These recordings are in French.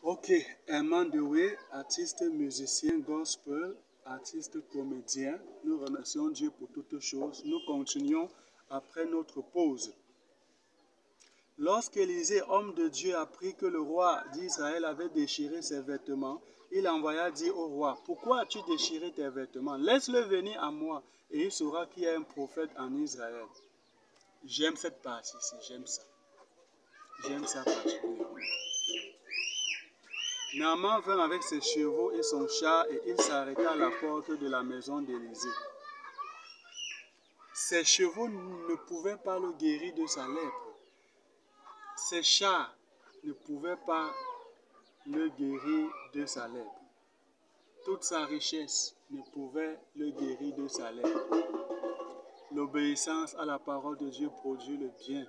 Ok, Herman Dewey, artiste, musicien, gospel, artiste, comédien. Nous remercions Dieu pour toutes choses. Nous continuons après notre pause. Lorsqu'Élisée, homme de Dieu, apprit que le roi d'Israël avait déchiré ses vêtements, il envoya dire au roi, « Pourquoi as-tu déchiré tes vêtements? Laisse-le venir à moi, et il saura qu'il y a un prophète en Israël. » J'aime cette partie-ci, j'aime ça. J'aime ça particulièrement. Naaman vint avec ses chevaux et son char et il s'arrêta à la porte de la maison d'Élisée. Ses chevaux ne pouvaient pas le guérir de sa lèpre. Ses chars ne pouvaient pas le guérir de sa lèpre. Toute sa richesse ne pouvait le guérir de sa lèpre. L'obéissance à la parole de Dieu produit le bien.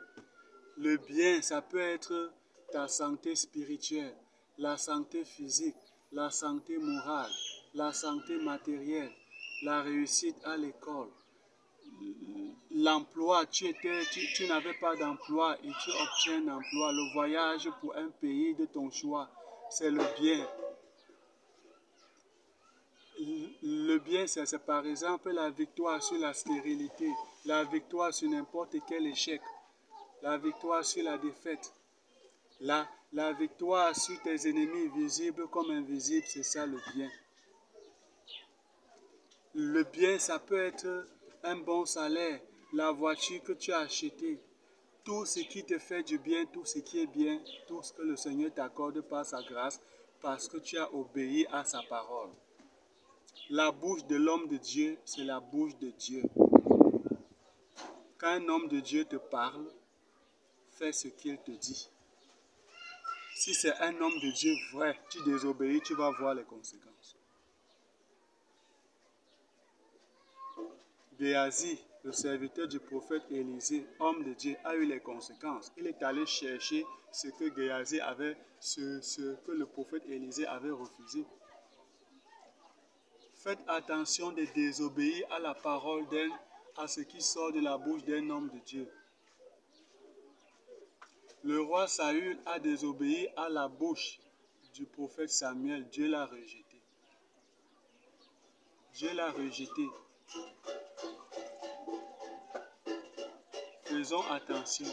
Le bien, ça peut être ta santé spirituelle, la santé physique, la santé morale, la santé matérielle, la réussite à l'école, l'emploi, tu n'avais pas d'emploi et tu obtiens un emploi, le voyage pour un pays de ton choix, c'est le bien. Le bien, c'est par exemple la victoire sur la stérilité, la victoire sur n'importe quel échec, la victoire sur la défaite, la victoire sur tes ennemis visibles comme invisibles, c'est ça le bien. Le bien, ça peut être un bon salaire, la voiture que tu as achetée, tout ce qui te fait du bien, tout ce qui est bien, tout ce que le Seigneur t'accorde par sa grâce, parce que tu as obéi à sa parole. La bouche de l'homme de Dieu, c'est la bouche de Dieu. Quand un homme de Dieu te parle, fais ce qu'il te dit. Si c'est un homme de Dieu vrai, tu désobéis, tu vas voir les conséquences. Géasi, le serviteur du prophète Élisée, homme de Dieu, a eu les conséquences. Il est allé chercher ce que Géasi avait, ce que le prophète Élisée avait refusé. Faites attention de désobéir à la parole à ce qui sort de la bouche d'un homme de Dieu. Le roi Saül a désobéi à la bouche du prophète Samuel. Dieu l'a rejeté. Dieu l'a rejeté. Faisons attention.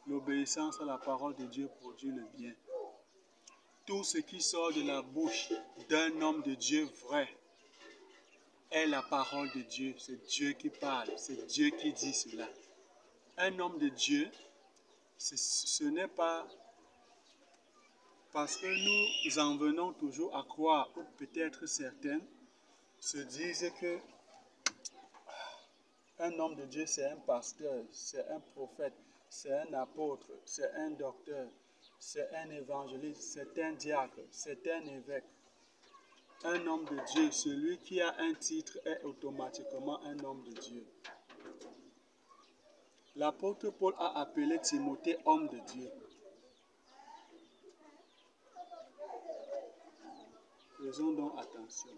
L'obéissance à la parole de Dieu produit le bien. Tout ce qui sort de la bouche d'un homme de Dieu vrai est la parole de Dieu. C'est Dieu qui parle. C'est Dieu qui dit cela. Un homme de Dieu, ce n'est pas parce que nous en venons toujours à croire, ou peut-être certains se disent que un homme de Dieu, c'est un pasteur, c'est un prophète, c'est un apôtre, c'est un docteur, c'est un évangéliste, c'est un diacre, c'est un évêque. Un homme de Dieu, celui qui a un titre est automatiquement un homme de Dieu. L'apôtre Paul a appelé Timothée homme de Dieu. Faisons donc attention.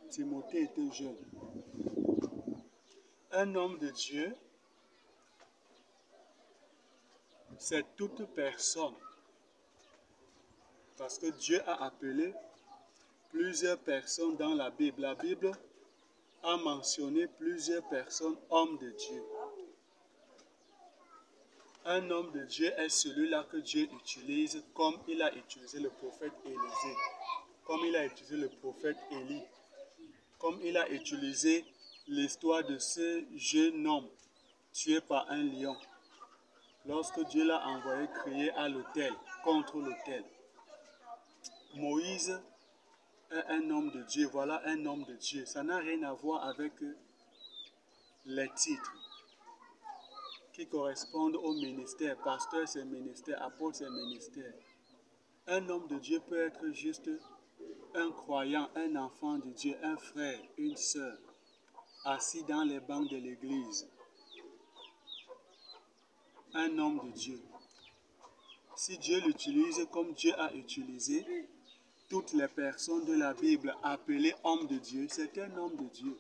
Timothée était jeune. Un homme de Dieu, c'est toute personne. Parce que Dieu a appelé plusieurs personnes dans la Bible. La Bible a mentionné plusieurs personnes hommes de Dieu. Un homme de Dieu est celui-là que Dieu utilise comme il a utilisé le prophète Élisée, comme il a utilisé le prophète Élie, comme il a utilisé l'histoire de ce jeune homme tué par un lion, lorsque Dieu l'a envoyé crier à l'autel, contre l'autel. Moïse est un homme de Dieu, voilà un homme de Dieu. Ça n'a rien à voir avec les titres qui correspondent au ministère. Pasteur, c'est ministère, apôtre, c'est ministère. Un homme de Dieu peut être juste un croyant, un enfant de Dieu, un frère, une sœur, assis dans les bancs de l'église. Un homme de Dieu. Si Dieu l'utilise comme Dieu a utilisé toutes les personnes de la Bible appelées hommes de Dieu, c'est un homme de Dieu.